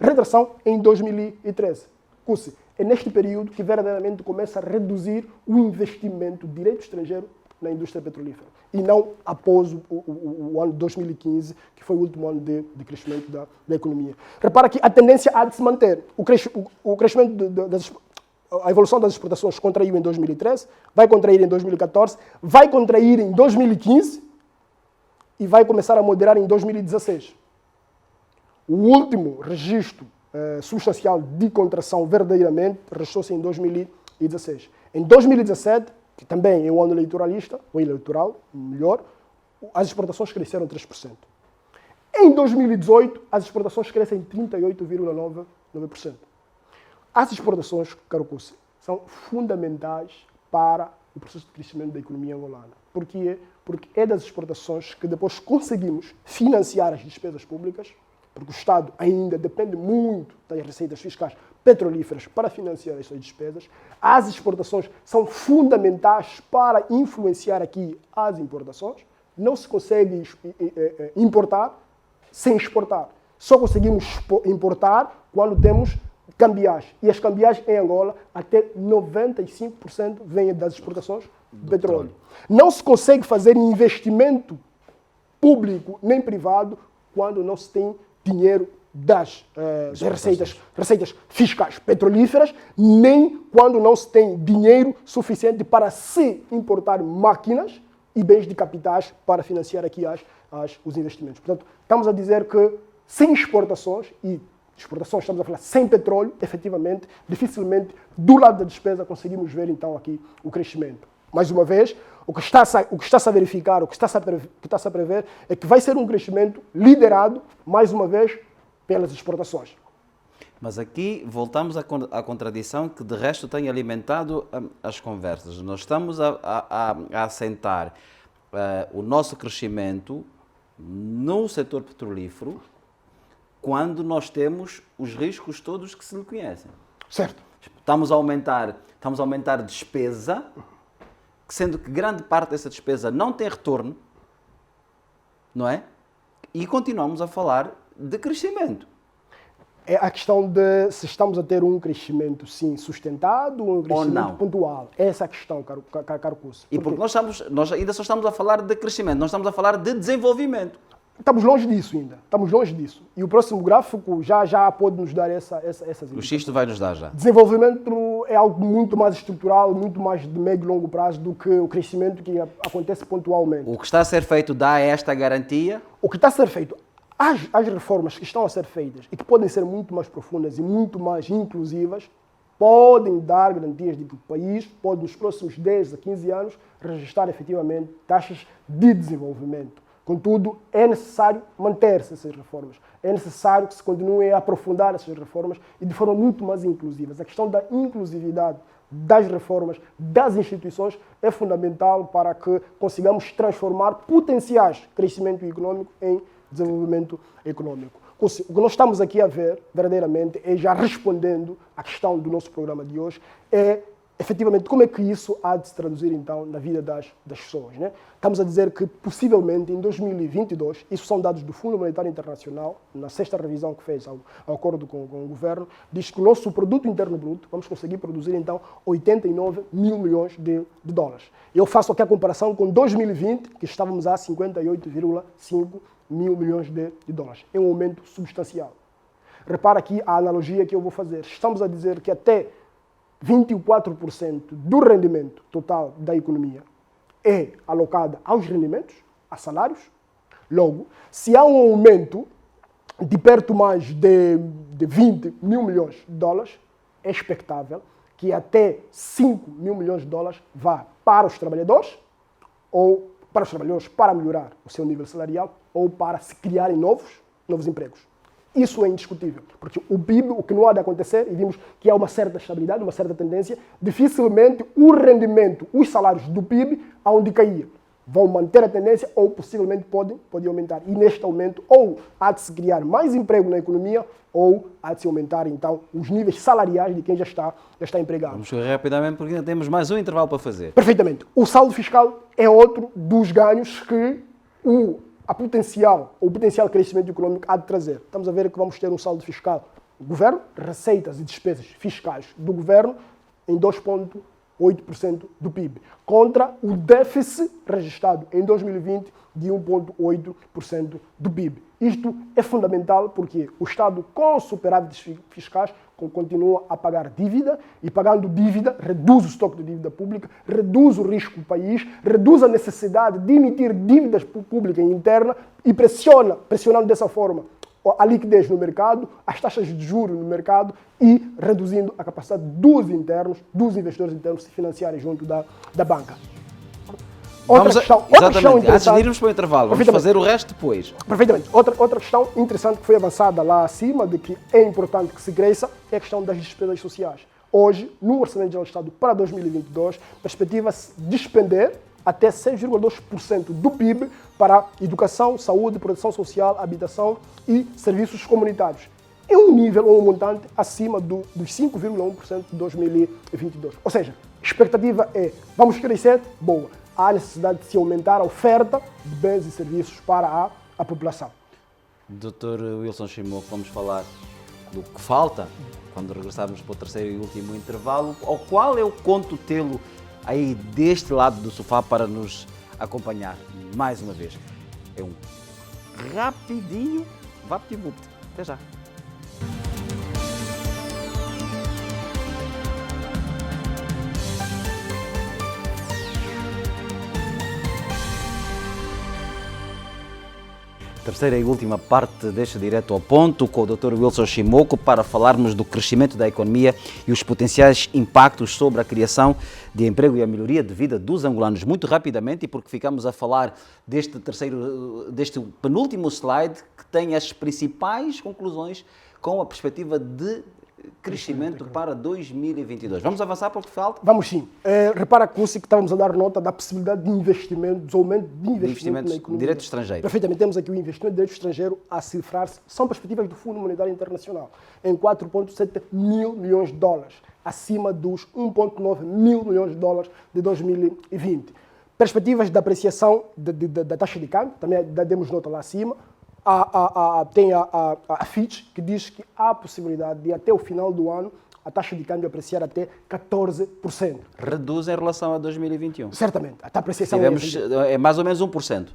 retração em 2013. Cussi, é neste período que verdadeiramente começa a reduzir o investimento direto estrangeiro na indústria petrolífera. E não após o ano 2015, que foi o último ano de crescimento da economia. Repara que a tendência há de se manter. O crescimento a evolução das exportações contraiu em 2013, vai contrair em 2014, vai contrair em 2015 e vai começar a moderar em 2016. O último registro substancial de contração verdadeiramente registrou-se em 2016. Em 2017, que também é um ano eleitoralista, ou eleitoral, melhor, as exportações cresceram 3%. Em 2018, as exportações crescem 38,9%. As exportações, caro Cussi, são fundamentais para o processo de crescimento da economia angolana. Por quê? Porque é das exportações que depois conseguimos financiar as despesas públicas, porque o Estado ainda depende muito das receitas fiscais petrolíferas para financiar as suas despesas. As exportações são fundamentais para influenciar aqui as importações. Não se consegue importar sem exportar. Só conseguimos importar quando temos cambiais. E as cambiais em Angola, até 95% vêm das exportações de petróleo. Não se consegue fazer investimento público nem privado quando não se tem dinheiro das receitas fiscais petrolíferas, nem quando não se tem dinheiro suficiente para se importar máquinas e bens de capitais para financiar aqui os investimentos. Portanto, estamos a dizer que sem exportações, e exportações estamos a falar sem petróleo, efetivamente, dificilmente do lado da despesa conseguimos ver então aqui o crescimento. Mais uma vez, o que está-se a verificar, o que está-se a prever é que vai ser um crescimento liderado, mais uma vez, pelas exportações. Mas aqui voltamos à contradição que de resto tem alimentado as conversas. Nós estamos a assentar o nosso crescimento no setor petrolífero quando nós temos os riscos todos que se lhe conhecem. Certo. Estamos a aumentar despesa, sendo que grande parte dessa despesa não tem retorno, não é? E continuamos a falar de crescimento. É a questão de se estamos a ter um crescimento, sim, sustentado ou um crescimento pontual. Essa é a questão, caro Cussi. E porque nós ainda só estamos a falar de crescimento, nós estamos a falar de desenvolvimento. Estamos longe disso ainda. Estamos longe disso. E o próximo gráfico já pode nos dar essas O xisto vai nos dar já. Desenvolvimento é algo muito mais estrutural, muito mais de médio e longo prazo do que o crescimento que acontece pontualmente. O que está a ser feito dá esta garantia? O que está a ser feito, as reformas que estão a ser feitas e que podem ser muito mais profundas e muito mais inclusivas, podem dar garantias de que o país pode, nos próximos 10 a 15 anos, registrar efetivamente taxas de desenvolvimento. Contudo, é necessário manter-se essas reformas. É necessário que se continuem a aprofundar essas reformas e de forma muito mais inclusiva. A questão da inclusividade das reformas, das instituições, é fundamental para que consigamos transformar potenciais crescimento econômico em desenvolvimento econômico. O que nós estamos aqui a ver, verdadeiramente, é já respondendo à questão do nosso programa de hoje, é efetivamente como é que isso há de se traduzir então na vida das pessoas, né? Estamos a dizer que possivelmente em 2022, isso são dados do Fundo Monetário Internacional, na sexta revisão que fez ao acordo com o governo, diz que o nosso produto interno bruto vamos conseguir produzir então 89 mil milhões de dólares. Eu faço aqui a comparação com 2020, que estávamos a 58,5 mil milhões de dólares. É um aumento substancial. Repara aqui a analogia que eu vou fazer. Estamos a dizer que até 24% do rendimento total da economia é alocada aos rendimentos, a salários. Logo, se há um aumento de perto mais de 20 mil milhões de dólares, é expectável que até 5 mil milhões de dólares vá para os trabalhadores, ou para os trabalhadores para melhorar o seu nível salarial, ou para se criarem novos empregos. Isso é indiscutível, porque o PIB, o que não há de acontecer, e vimos que há uma certa estabilidade, uma certa tendência, dificilmente o rendimento, os salários do PIB hão de cair. vão manter a tendência ou possivelmente podem aumentar. E neste aumento, ou há de se criar mais emprego na economia, ou há de se aumentar, então, os níveis salariais de quem já está empregado. Vamos correr rapidamente porque ainda temos mais um intervalo para fazer. Perfeitamente. O saldo fiscal é outro dos ganhos que o potencial crescimento econômico há de trazer. Estamos a ver que vamos ter um saldo fiscal do governo, receitas e despesas fiscais do governo, em 2,8% do PIB, contra o déficit registrado em 2020 de 1,8% do PIB. Isto é fundamental porque o Estado, com superávites fiscais, continua a pagar dívida e, pagando dívida, reduz o estoque de dívida pública, reduz o risco do país, reduz a necessidade de emitir dívidas públicas interna e pressionando dessa forma a liquidez no mercado, as taxas de juros no mercado e reduzindo a capacidade dos investidores internos se financiarem junto da banca. Outra questão interessante. Antes de irmos para o intervalo, vamos fazer o resto depois. Perfeitamente. Outra questão interessante que foi avançada lá acima, de que é importante que se cresça, é a questão das despesas sociais. Hoje, no Orçamento Geral do Estado para 2022, perspectiva-se despender até 6,2% do PIB para educação, saúde, proteção social, habitação e serviços comunitários. É um nível ou um montante acima dos 5,1% de 2022. Ou seja, a expectativa é, vamos crescer? Boa. Há necessidade de se aumentar a oferta de bens e serviços para a população. Dr. Wilson Chimoco, vamos falar do que falta quando regressarmos para o terceiro e último intervalo. Ou qual é o conto tê-lo aí deste lado do sofá para nos acompanhar mais uma vez? É um rapidinho vapt-vupt. Até já. Terceira e última parte deste Direto ao Ponto com o Dr. Wilson Chimoco para falarmos do crescimento da economia e os potenciais impactos sobre a criação de emprego e a melhoria de vida dos angolanos. Muito rapidamente, e porque ficamos a falar deste penúltimo slide que tem as principais conclusões com a perspectiva de crescimento para 2022. Vamos avançar para o que falta? Vamos sim. Repara que estávamos a dar nota da possibilidade de investimento, dos aumentos de investimento na economia. Direito estrangeiro. Perfeitamente. Temos aqui o investimento de direito estrangeiro a cifrar-se, são perspectivas do Fundo Monetário Internacional, em 4,7 mil milhões de dólares, acima dos 1,9 mil milhões de dólares de 2020. Perspectivas de apreciação da taxa de câmbio, também demos nota lá acima. Tem a Fitch, que diz que há a possibilidade de, até o final do ano, a taxa de câmbio apreciar até 14%. Reduz em relação a 2021. Certamente. A apreciação é mais ou menos 1%.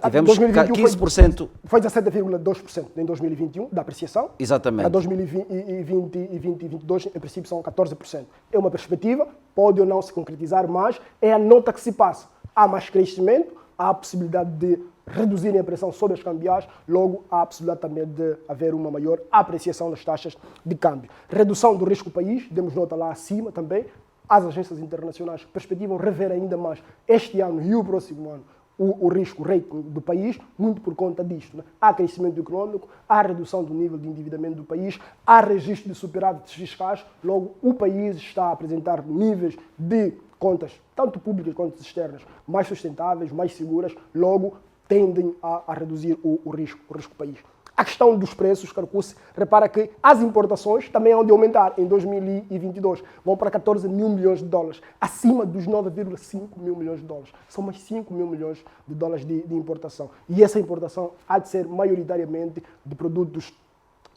Tivemos 15%. Foi 17,2% em 2021 da apreciação. Exatamente. Para 2020 e 2022, em princípio, são 14%. É uma perspectiva, pode ou não se concretizar, mas é a nota que se passa. Há mais crescimento, há a possibilidade de reduzirem a pressão sobre as cambiais, logo há a possibilidade também de haver uma maior apreciação das taxas de câmbio. Redução do risco do país, demos nota lá acima também, as agências internacionais perspectivam rever ainda mais este ano e o próximo ano o risco, o rating do país, muito por conta disto. Né? Há crescimento econômico, há redução do nível de endividamento do país, há registro de superávites fiscais, logo o país está a apresentar níveis de contas, tanto públicas quanto externas, mais sustentáveis, mais seguras, logo tendem a reduzir o risco do país. A questão dos preços, Carcuce, repara que as importações também hão de aumentar em 2022. Vão para 14 mil milhões de dólares, acima dos 9,5 mil milhões de dólares. São mais 5 mil milhões de dólares de importação. E essa importação há de ser maioritariamente de produtos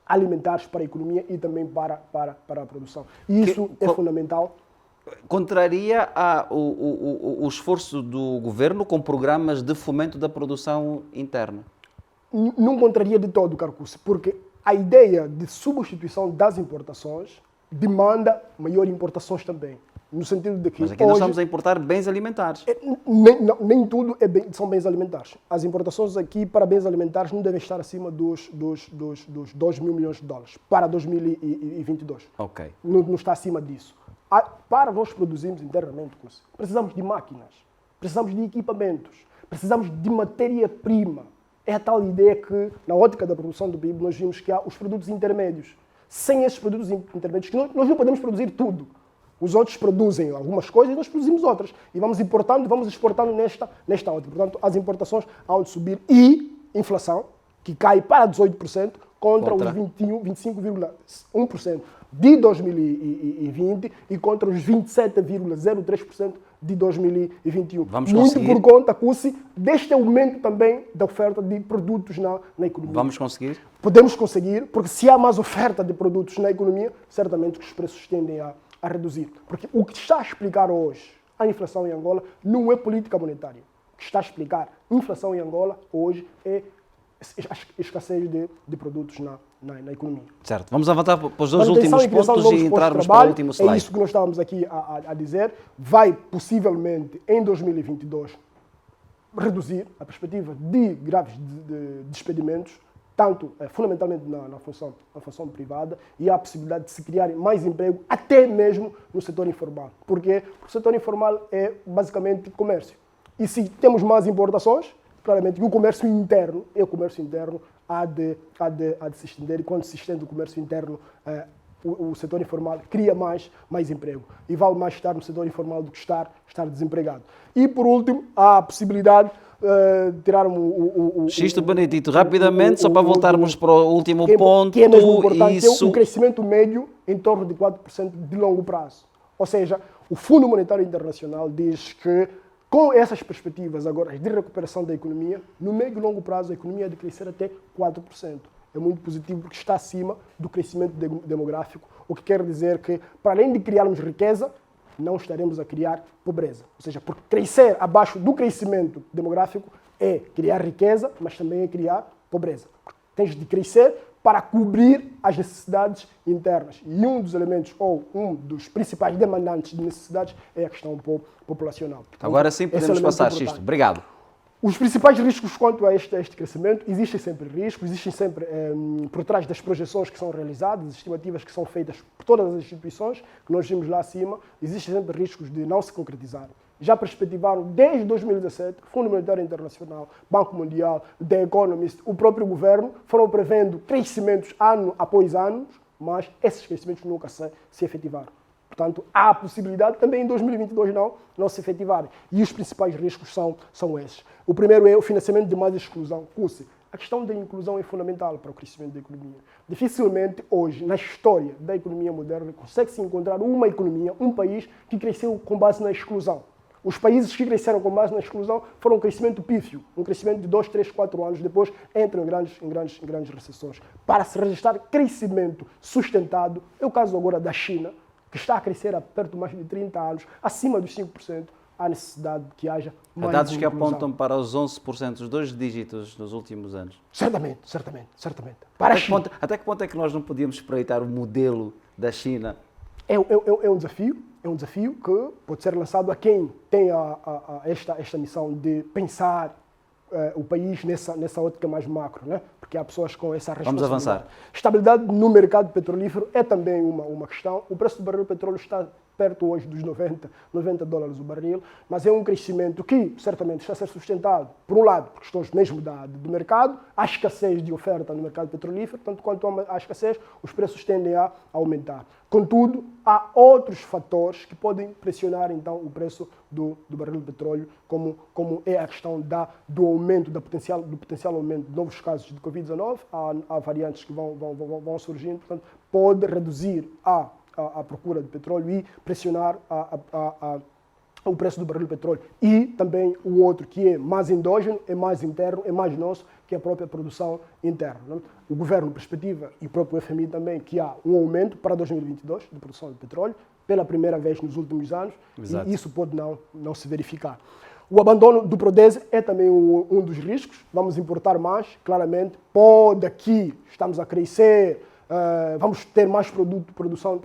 alimentares para a economia e também para a produção. E isso é fundamental. Contraria o esforço do governo com programas de fomento da produção interna? Não contraria de todo, Carcuce, porque a ideia de substituição das importações demanda maior importações também. No sentido de que mas aqui nós estamos a importar bens alimentares. Nem tudo são bens alimentares. As importações aqui para bens alimentares não devem estar acima dos 2 mil milhões de dólares para 2022. Ok. Não está acima disso. Para nós produzirmos internamente, precisamos de máquinas, precisamos de equipamentos, precisamos de matéria-prima. É a tal ideia que, na ótica da produção do PIB, nós vimos que há os produtos intermédios. Sem esses produtos intermédios, nós não podemos produzir tudo. Os outros produzem algumas coisas e nós produzimos outras. E vamos importando e vamos exportando nesta ótica. Portanto, as importações hão de subir e inflação, que cai para 18%, contra os 25,1% de 2020 e contra os 27,03% de 2021. Vamos muito conseguir? por conta, Cussi, deste aumento também da oferta de produtos na economia. Vamos conseguir? Podemos conseguir, porque se há mais oferta de produtos na economia, certamente os preços tendem a reduzir. Porque o que está a explicar hoje a inflação em Angola não é política monetária. O que está a explicar a inflação em Angola hoje é a escassez de produtos na economia. Certo. Vamos avançar para os dois Manutenção últimos e criação de pontos novos e postos de entrarmos para o trabalho, último slide. é isso que nós estávamos aqui a dizer. Vai, possivelmente, em 2022, reduzir a perspectiva de graves despedimentos, tanto fundamentalmente na função privada, e há a possibilidade de se criar mais emprego, até mesmo no setor informal. Porquê? Porque o setor informal é basicamente comércio. E se temos mais importações, claramente o comércio interno há de se estender, e quando se estende o comércio interno, o setor informal cria mais emprego. E vale mais estar no setor informal do que estar desempregado. E, por último, há a possibilidade de tirar Xisto Benedito, rapidamente, só para voltarmos para o último ponto. Que é mesmo importante, isso... é o crescimento médio em torno de 4% de longo prazo. Ou seja, o Fundo Monetário Internacional diz que, com essas perspectivas agora de recuperação da economia, no médio e longo prazo a economia é de crescer até 4%. É muito positivo porque está acima do crescimento demográfico, o que quer dizer que, para além de criarmos riqueza, não estaremos a criar pobreza. Ou seja, porque crescer abaixo do crescimento demográfico é criar riqueza, mas também é criar pobreza. Tens de crescer para cobrir as necessidades internas. E um dos elementos, ou um dos principais demandantes de necessidades, é a questão populacional. Portanto, agora sim podemos passar, Xisto. Obrigado. Os principais riscos quanto a este crescimento, existem sempre riscos, existem sempre, por trás das projeções que são realizadas, as estimativas que são feitas por todas as instituições, que nós vimos lá acima, existem sempre riscos de não se concretizar. Já perspectivaram desde 2017, Fundo Monetário Internacional, Banco Mundial, The Economist, o próprio governo, foram prevendo crescimentos ano após ano, mas esses crescimentos nunca se efetivaram. Portanto, há a possibilidade também em 2022 não se efetivarem. E os principais riscos são esses. O primeiro é o financiamento de mais exclusão. A questão da inclusão é fundamental para o crescimento da economia. Dificilmente hoje, na história da economia moderna, consegue-se encontrar uma economia, um país que cresceu com base na exclusão. Os países que cresceram com base na exclusão foram um crescimento pífio, um crescimento de 2, 3, 4 anos, depois entram em grandes recessões. Para se registrar crescimento sustentado, é o caso agora da China, que está a crescer há perto de mais de 30 anos, acima dos 5%, há necessidade de que haja mais dados que inclusão. apontam para os 11%, os 2 dígitos nos últimos anos. Certamente. Para até que ponto é que nós não podíamos espreitar o modelo da China? É um desafio que pode ser lançado a quem tem esta missão de pensar o país nessa ótica mais macro, né? Porque há pessoas com essa responsabilidade. Vamos avançar. Estabilidade no mercado petrolífero é também uma questão. O preço do barril de petróleo está perto hoje dos $90 o barril, mas é um crescimento que certamente está a ser sustentado, por um lado, por questões mesmo do mercado, há escassez de oferta no mercado petrolífero, tanto quanto há escassez, os preços tendem a aumentar. Contudo, há outros fatores que podem pressionar então o preço do barril de petróleo, como é a questão do aumento, do potencial aumento de novos casos de Covid-19, há variantes que vão surgindo, portanto, pode reduzir a procura de petróleo e pressionar o preço do barril de petróleo. E também o outro, que é mais endógeno, é mais interno, é mais nosso, que é a própria produção interna. Não? O governo perspectiva, e o próprio FMI também, que há um aumento para 2022 de produção de petróleo, pela primeira vez nos últimos anos, Exato. E isso pode não se verificar. O abandono do PRODESE é também um dos riscos. Vamos importar mais, claramente. Pode aqui, estamos a crescer, vamos ter mais produção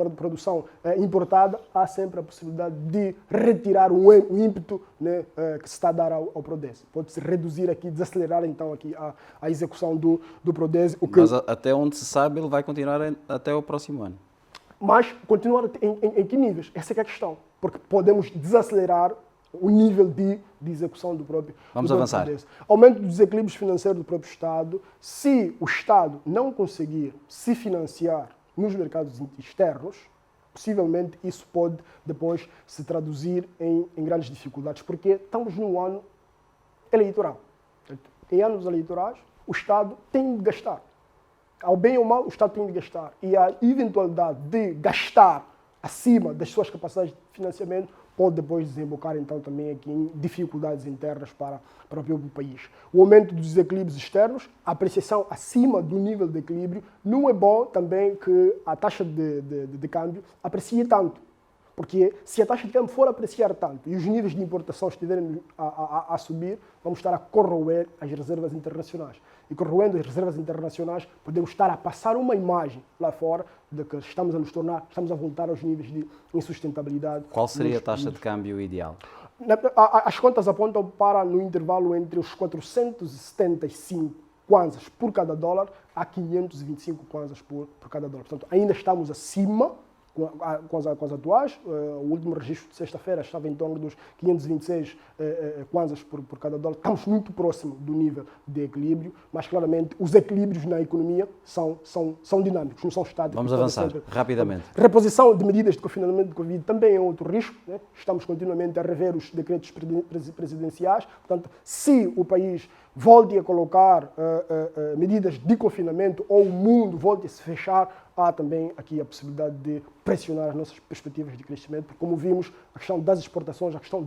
importada, há sempre a possibilidade de retirar o ímpeto, né, que se está a dar ao PRODESE. Pode-se reduzir aqui, desacelerar então aqui a execução do PRODESE. Mas até onde se sabe, ele vai continuar até o próximo ano. Mas continuar em que níveis? Essa é a questão. Porque podemos desacelerar o nível de execução do próprio Vamos avançar. PRODESE. Aumento dos desequilíbrios financeiros do próprio Estado. Se o Estado não conseguir se financiar nos mercados externos, possivelmente isso pode depois se traduzir em grandes dificuldades, porque estamos num ano eleitoral. Em anos eleitorais, o Estado tem de gastar. Ao bem ou mal, o Estado tem de gastar. E a eventualidade de gastar acima das suas capacidades de financiamento pode depois desembocar então também aqui em dificuldades internas para o próprio país. O aumento dos desequilíbrios externos, a apreciação acima do nível de equilíbrio, não é bom também que a taxa de câmbio aprecie tanto. Porque se a taxa de câmbio for apreciar tanto e os níveis de importação estiverem a subir, vamos estar a corroer as reservas internacionais. E corroendo as reservas internacionais, podemos estar a passar uma imagem lá fora de que estamos a voltar aos níveis de insustentabilidade. Qual seria a taxa de câmbio ideal? As contas apontam para no intervalo entre os 475 kwanzas por cada dólar a 525 kwanzas por cada dólar. Portanto, ainda estamos acima com as atuais. O último registro de sexta-feira estava em torno dos 526 kwanzas por cada dólar. Estamos muito próximo do nível de equilíbrio, mas claramente os equilíbrios na economia são dinâmicos, não são estáticos. Vamos avançar rapidamente. Reposição de medidas de confinamento de Covid também é outro risco, né? Estamos continuamente a rever os decretos presidenciais. Portanto, se o país volte a colocar medidas de confinamento ou o mundo volte a se fechar, há também aqui a possibilidade de pressionar as nossas perspectivas de crescimento, porque como vimos, a questão das exportações, a questão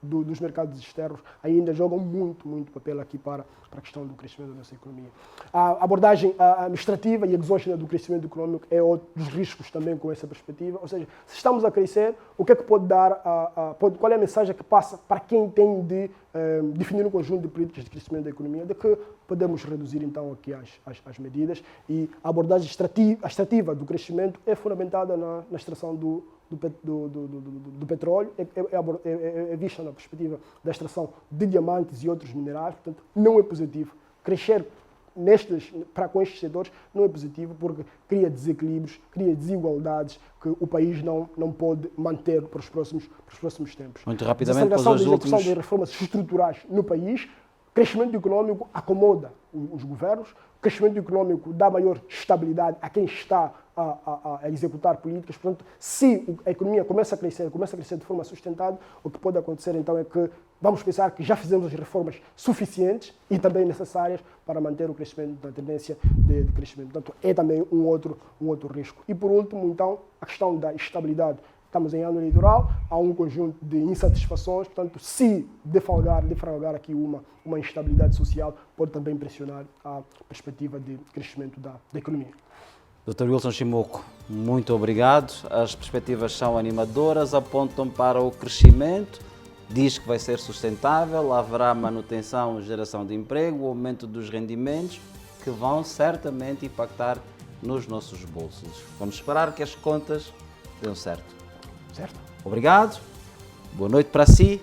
dos mercados externos ainda jogam muito papel aqui para a questão do crescimento da nossa economia. A abordagem administrativa e exógena do crescimento econômico é outro dos riscos também com essa perspectiva, ou seja, se estamos a crescer, o que é que pode dar, qual é a mensagem que passa para quem tem de definir um conjunto de políticas de crescimento da economia, de que podemos reduzir então aqui as medidas, e a abordagem extrativa do crescimento é fundamentada na extração do petróleo, é vista na perspectiva da extração de diamantes e outros minerais. Portanto, não é positivo. Crescer com estes setores não é positivo, porque cria desequilíbrios, cria desigualdades que o país não pode manter para os próximos tempos. Muito rapidamente, a execução de reformas estruturais no país. Crescimento econômico acomoda os governos, o crescimento econômico dá maior estabilidade a quem está a executar políticas. Portanto, se a economia começa a crescer de forma sustentada, o que pode acontecer então é que vamos pensar que já fizemos as reformas suficientes e também necessárias para manter o crescimento, da tendência de crescimento. Portanto, é também um outro risco. E por último, então, a questão da estabilidade. Estamos em ano eleitoral, há um conjunto de insatisfações, portanto, se defalgar aqui uma instabilidade social, pode também pressionar a perspectiva de crescimento da economia. Dr. Wilson Shimoku, muito obrigado. As perspectivas são animadoras, apontam para o crescimento, diz que vai ser sustentável, haverá manutenção e geração de emprego, aumento dos rendimentos, que vão certamente impactar nos nossos bolsos. Vamos esperar que as contas dêem certo. Certo. Obrigado, boa noite para si.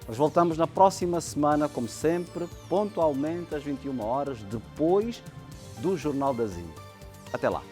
Nós voltamos na próxima semana, como sempre, pontualmente às 21 horas, depois do Jornal da ZIN. Até lá.